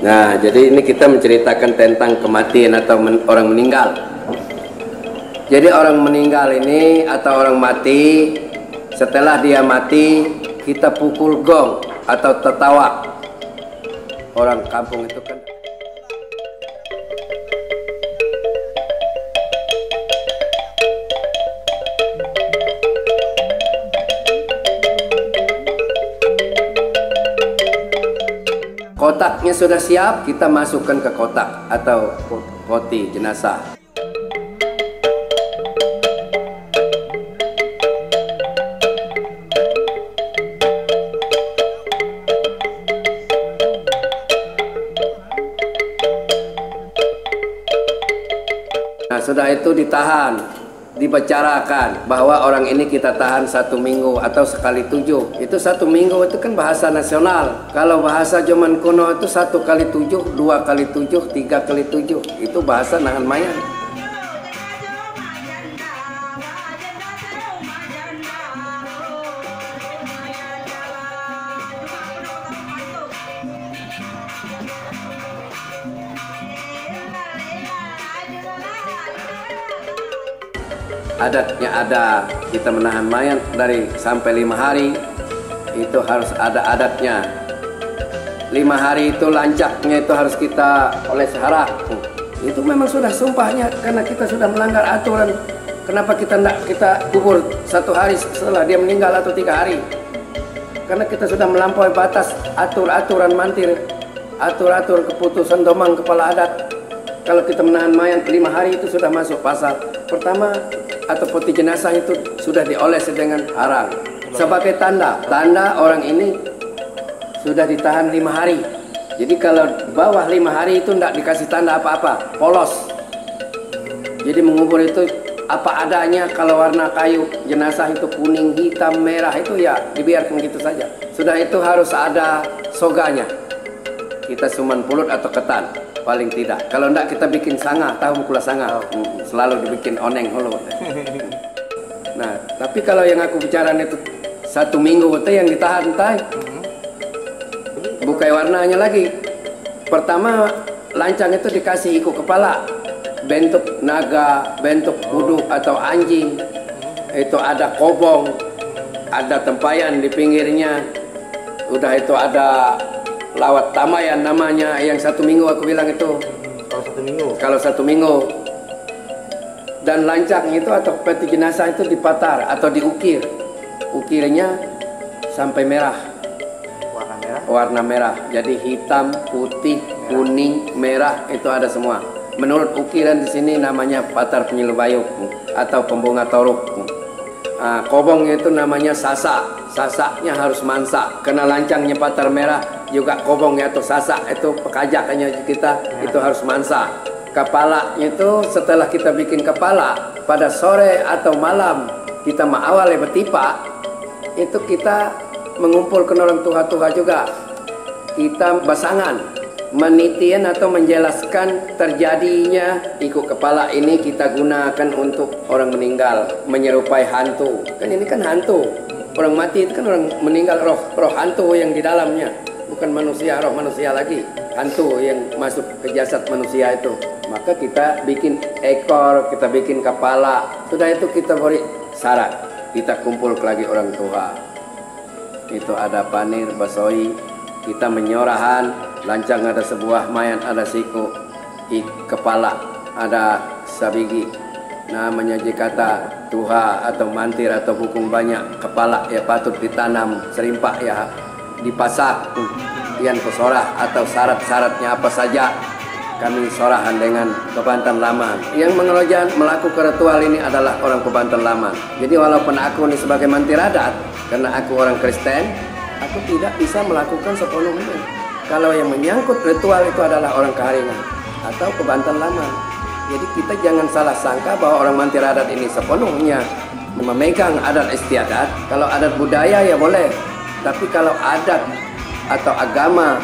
Nah, jadi ini kita menceritakan tentang kematian atau orang meninggal. Jadi orang meninggal ini atau orang mati, setelah dia mati kita pukul gong atau tertawa. Orang kampung itu kan kotaknya sudah siap, kita masukkan ke kotak atau poti jenazah. Nah, sudah itu ditahan, dibicarakan bahwa orang ini kita tahan 1 minggu atau sekali 7. Itu 1 minggu itu kan bahasa nasional. Kalau bahasa zaman kuno itu 1 kali 7, 2 kali 7, 3 kali 7. Itu bahasa nahan mayat. Adatnya ada, kita menahan mayat dari sampai 5 hari itu harus ada adatnya. 5 hari itu lancaknya itu harus kita oleh sehara. Itu memang sudah sumpahnya karena kita sudah melanggar aturan. Kenapa kita tidak kita kubur 1 hari setelah dia meninggal atau 3 hari? Karena kita sudah melampaui batas aturan mantir, atur keputusan domang kepala adat. Kalau kita menahan mayat 5 hari itu sudah masuk pasal pertama atau peti jenazah itu sudah dioles dengan arang sebagai tanda orang ini sudah ditahan 5 hari. Jadi kalau bawah 5 hari itu tidak dikasih tanda apa-apa, polos. Jadi mengubur itu apa adanya. Kalau warna kayu jenazah itu kuning, hitam, merah itu ya dibiarkan gitu saja. Sudah itu harus ada soganya. Kita suman pulut atau ketan paling tidak. Kalau enggak kita bikin sanga, tahu mukula sanga. Selalu dibikin oneng holo. Nah, tapi kalau yang aku bicara itu 1 minggu itu yang ditahan bukai warnanya lagi. Pertama lancang itu dikasih iku kepala, bentuk naga, bentuk kudu atau anjing. Itu ada kobong, ada tempayan di pinggirnya. Udah itu ada lawat tamayan namanya yang 1 minggu aku bilang itu. Kalau 1 minggu. Dan lancang itu atau peti jenazah itu dipatar atau diukir. Ukirnya sampai merah. Warna merah. Jadi hitam, putih, kuning, merah itu ada semua. Menurut ukiran di sini namanya patar penyelubayuk atau pembunga toruk. Kobong itu namanya sasak. Sasaknya harus mansak. Karena lancangnya patar merah juga kobongnya atau sasak itu pekajakannya kita itu harus mansak. Kepala itu setelah kita bikin kepala pada sore atau malam kita awalnya bertipa itu kita mengumpulkan orang tua-tua juga. Kita basangan menitian atau menjelaskan terjadinya ikut kepala ini kita gunakan untuk orang meninggal menyerupai hantu. Kan ini kan hantu. Orang mati itu kan orang meninggal roh hantu yang di dalamnya. Bukan manusia, roh manusia lagi. Hantu yang masuk ke jasad manusia itu. Maka kita bikin ekor, kita bikin kepala. Sudah itu kita beri syarat. Kita kumpul lagi orang tua. Itu ada panir, basoi. Kita menyorahan. Lancang ada sebuah, mayat ada siku. Kepala ada sabigi. Namanya jikata tuha atau mantir atau hukum banyak. Kepala ya patut ditanam. Serimpak ya dipasak. Yang pesorah atau syarat-syaratnya apa saja. Kami sorahan dengan Kebantan Laman. Yang melakukan ritual ini adalah orang Kebantan Laman. Jadi walaupun aku ini sebagai mantir adat, karena aku orang Kristen, aku tidak bisa melakukan sepenuhnya. Kalau yang menyangkut ritual itu adalah orang Kaharingan atau Kebantan Laman. Jadi kita jangan salah sangka bahwa orang mantir adat ini sepenuhnya memegang adat istiadat. Kalau adat budaya ya boleh. Tapi kalau adat atau agama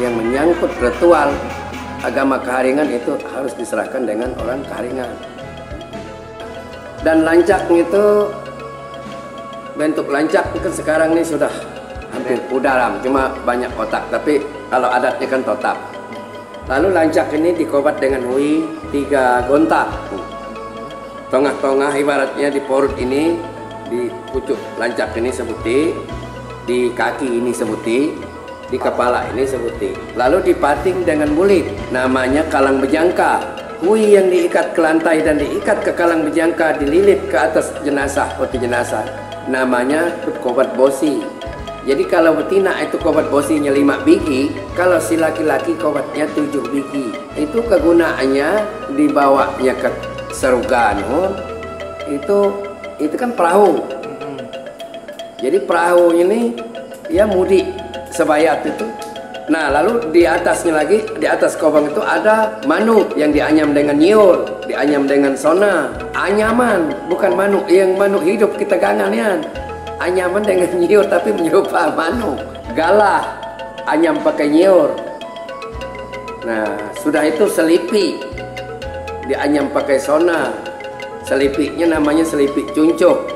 yang menyangkut ritual agama Kaharingan itu harus diserahkan dengan orang Kaharingan. Dan lancak itu bentuk lancak itu sekarang ini sudah hampir pudaram, cuma banyak kotak. Tapi kalau adatnya kan tetap. Lalu lancak ini dikobat dengan hui 3 gontak. Tengah-tengah ibaratnya di perut ini, di pucuk lancak ini sebuti, di kaki ini sebuti, di kepala ini sebuti. Lalu dipating dengan bulit, namanya kalang bejangka. Hui yang diikat ke lantai dan diikat ke kalang bejangka dililit ke atas jenazah, peti jenazah, namanya kobat bosi. Jadi kalau betina itu kobat bosinya 5 biji, kalau si laki-laki kobatnya 7 biji. Itu kegunaannya dibawanya ke serugan, itu kan perahu. Jadi perahu ini ya mudik sebayat itu. Nah lalu di atasnya lagi, di atas kobang itu ada manuk yang dianyam dengan nyiur, dianyam dengan sona. Anyaman, bukan manuk yang manuk hidup kita gangan. Anyaman dengan nyiur tapi menyerupai manuk. Galah, anyam pakai nyiur. Nah sudah itu selipi, dianyam pakai sona. Selipiknya namanya selipik cuncuk.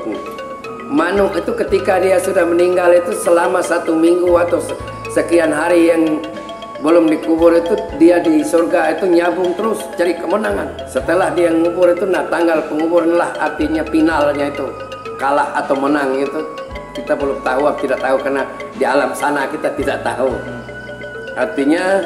Manuk itu ketika dia sudah meninggal itu selama 1 minggu atau sekian hari yang belum dikubur itu, dia di surga itu nyabung terus cari kemenangan. Setelah dia ngubur itu, nah tanggal penguburan lah artinya finalnya itu, kalah atau menang itu kita belum tahu, tidak tahu karena di alam sana kita tidak tahu. Artinya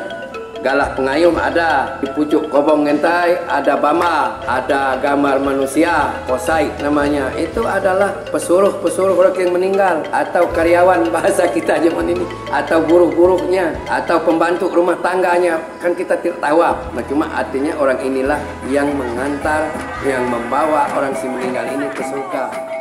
galah pengayum ada di pucuk kobong ngentai, ada bama, ada gambar manusia, kosai namanya. Itu adalah pesuruh-pesuruh orang yang meninggal, atau karyawan bahasa kita zaman ini, atau buruh-buruhnya, atau pembantu rumah tangganya, kan kita tidak tahu. Nah cuma artinya orang inilah yang mengantar, yang membawa orang si meninggal ini ke surga.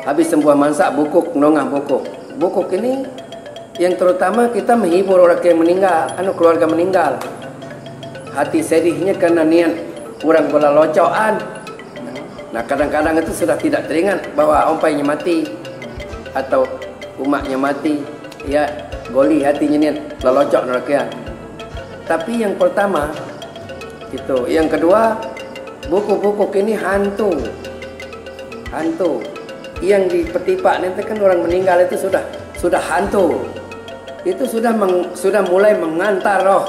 Habis sembuh mansak bukuk, nongah bukuk. Bukuk ini yang terutama kita menghibur orang yang meninggal, keluarga meninggal. Hati sedihnya karena niat kurang bola locokan. Nah kadang-kadang itu sudah tidak teringat bahwa ompainya mati atau umaknya mati, ya goli hatinya niat lelocok rakyat. Tapi yang pertama itu, yang kedua bukuk-bukuk ini hantu. Yang di petipak nanti kan orang meninggal itu sudah hantu. Itu sudah mulai mengantar roh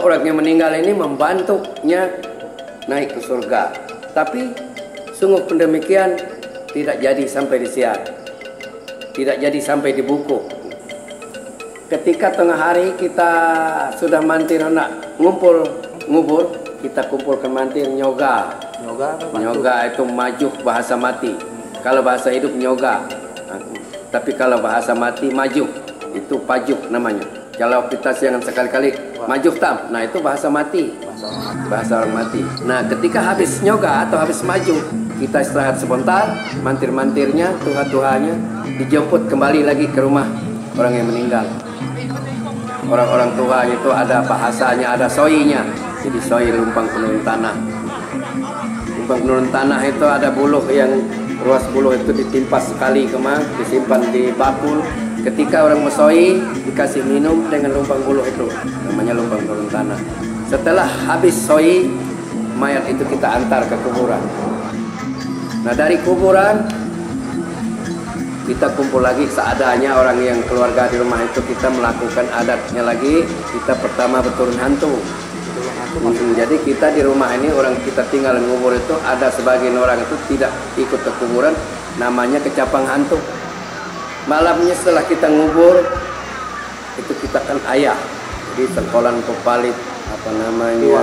orang yang meninggal ini, membantunya naik ke surga. Tapi sungguh demikian tidak jadi sampai di siang, tidak jadi sampai di buku. Ketika tengah hari kita sudah mantir nak ngubur, kita kumpulkan mantir nyoga. Nyoga itu maju bahasa mati. Kalau bahasa hidup nyoga, tapi kalau bahasa mati maju, itu pajuk namanya. Kalau kita jangan sekali-kali maju tam, nah itu bahasa mati, bahasa orang mati. Nah ketika habis nyoga atau habis maju, kita istirahat sebentar, mantir-mantirnya, tuha-tuhanya dijemput kembali lagi ke rumah orang yang meninggal. Orang-orang tua itu ada bahasanya, ada soinya. Jadi soi lumpang penurun tanah. Lumpang penurun tanah itu ada buluh yang ruas buluh itu ditimpas sekali kemah, disimpan di bakul. Ketika orang mesoi dikasih minum dengan lumpang buluh itu, namanya lumpang penurun tanah. Setelah habis soi, mayat itu kita antar ke kuburan. Nah dari kuburan kita kumpul lagi seadanya, orang yang keluarga di rumah itu kita melakukan adatnya lagi. Kita pertama berturun hantu. Jadi kita di rumah ini, orang kita tinggal ngubur itu, ada sebagian orang itu tidak ikut ke kuburan, namanya kecapang hantu. Malamnya setelah kita ngubur itu kita kan ayah, jadi sengkolan pepalit apa namanya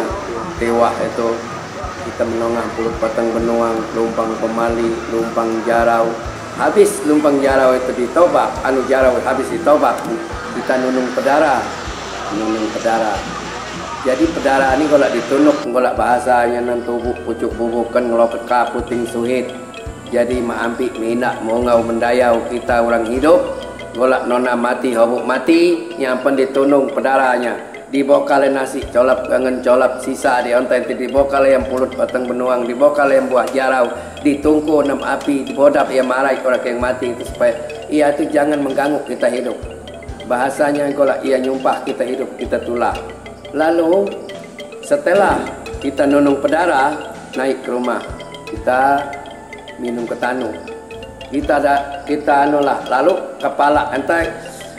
tewah itu kita menongah pulut patang benuang, lumpang pemali, lumpang jarau. Habis lumpang jarau itu ditobak, anu jarau habis ditobak, kita nunung pedara, Jadi pedara ini kalau ditunuk, kalau bahasanya nantubuh pucuk bubukan ngelopet kaputing suhit. Jadi maampi minak mongau mendayau kita orang hidup, golak nona mati hobuk mati, nyampen ditunung pedaranya. Dibokale nasi colap kangen colap sisa di ontai dibokale yang pulut patang benuang, dibokale yang buah jarau, ditungku nem api, dibodap yang marai orang yang mati itu supaya ia itu jangan mengganggu kita hidup. Bahasanya kalau ia nyumpah kita hidup kita tulah. Lalu setelah kita nunung pedara naik ke rumah kita minum ketanu. Kita anulah lalu kepala entai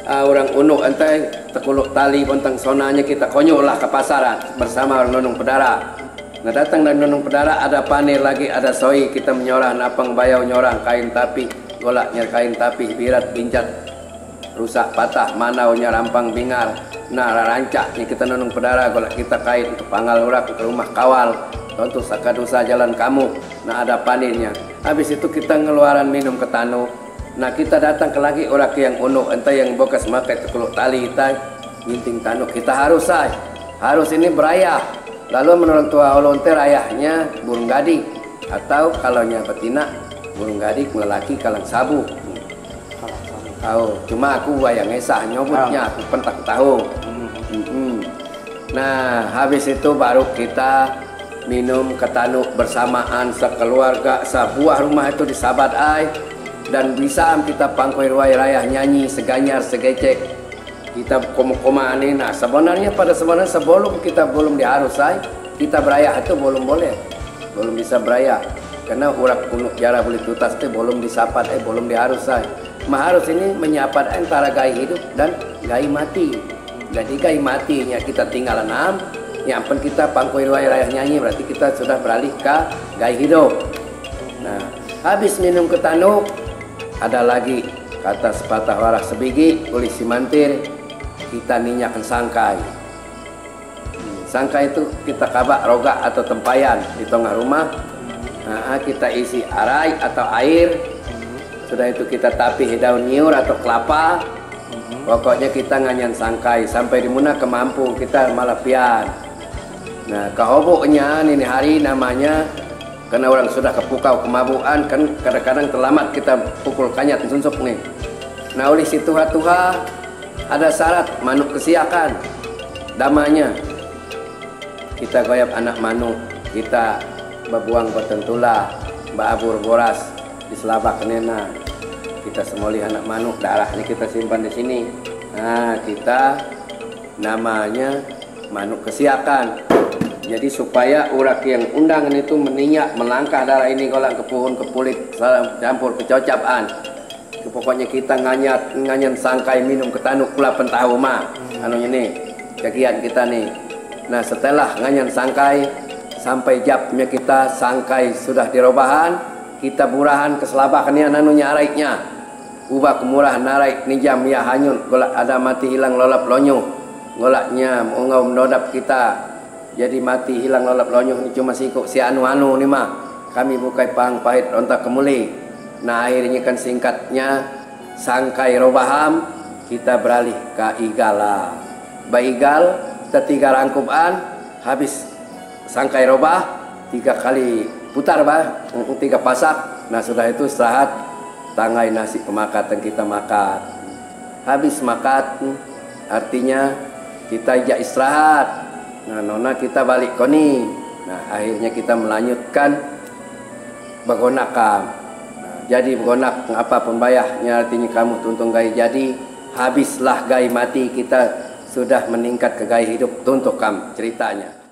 orang unuk entai tekuluk tali bontang sonanya kita konyollah ke pasaran bersama orang nunung pedara. Nah datang dan nunung pedara ada panir lagi ada soi kita menyorah napang bayau nyorang kain tapi golaknya kain tapi birat pincat rusak patah manaunya rampang bingar. Nah rancak ni kita nunung pedara golak kita kain ke panggal urak ke rumah kawal untuk sakadusa jalan kamu. Nah ada panirnya. Habis itu kita ngeluaran minum ketanu. Nah kita datang ke lagi orang yang unuk entah yang bokas makai tekuluk tali kita ginting tanu kita harus ini berayah. Lalu menurut tua olonte rayahnya burung gading atau kalaunya betina burung gading lelaki kalang sabu. Tahu cuma aku yang esah nyobotnya aku pentak tahu. Nah habis itu baru kita minum ketanu bersamaan sekeluarga sebuah rumah itu di sabat ai. Dan bisa kita pangkoi ruai rayah nyanyi seganyar segecek kita koma-koma ini. Nah sebenarnya sebelum kita belum diharusai kita berayah itu belum boleh, belum bisa berayah karena urak punuk jarah boleh tutas itu belum disapat belum diharusai. Maharus ini menyapat antara gai hidup dan gai mati. Jadi gai matinya kita tinggal enam, yang penting kita pangkoi ruai rayah nyanyi berarti kita sudah beralih ke gai hidup. Nah habis minum ketanu ada lagi kata sepatah waras sebigi oleh simantir kita ninyakan sangkai. Sangkai itu kita kabak rogak atau tempayan di tengah rumah. Nah, kita isi arai atau air. Sudah itu kita tapih daun nyiur atau kelapa. Pokoknya kita nganyan sangkai sampai di mana kemampu kita malapian. Nah kehoboknya ini hari namanya karena orang sudah kepukau kemabuan kan kadang-kadang terlambat kita pukul kanyat sunsup nih. Nah oleh situ Tuha ada syarat manuk kesiakan damanya. Kita goyap anak manuk kita babuang petentula babur boras di selabak kenena kita semoli anak manuk darahnya kita simpan di sini. Nah kita namanya manuk kesiakan. Jadi supaya urak yang undangan itu meninyak melangkah darah ini golak ke pohon ke kulit campur kecocapan. Pokoknya kita nganyan sangkai minum ketanu kula pentahu mah anu ini kegiatan kita nih. Nah setelah nganyan sangkai sampai japnya kita sangkai sudah dirobahan kita burahan ke selabakannya nanunya araiknya ubah kemurahan narik ni jam ya hanyut golak ada mati hilang lolap lonyo golaknya ngau menodap kita. Jadi mati hilang lolap lonyoh ini cuma sikuk si anu-anu ni mah. Kami bukai pang pahit ontak kemuli. Nah akhirnya kan singkatnya sangkai robaham kita beralih ke igala. Baigal ketiga rangkupan habis sangkai robah 3 kali putar bah 3 pasak. Nah sudah itu istirahat tangai nasi kemakatan kita makan. Habis makan artinya kita ijak istirahat. Nah nona kita balik koni. Nah akhirnya kita melanjutkan begonakam. Nah, jadi begonak apa pembayahnya artinya kamu tuntung gai jadi habislah gai mati kita sudah meningkat ke gai hidup tuntuk kam ceritanya.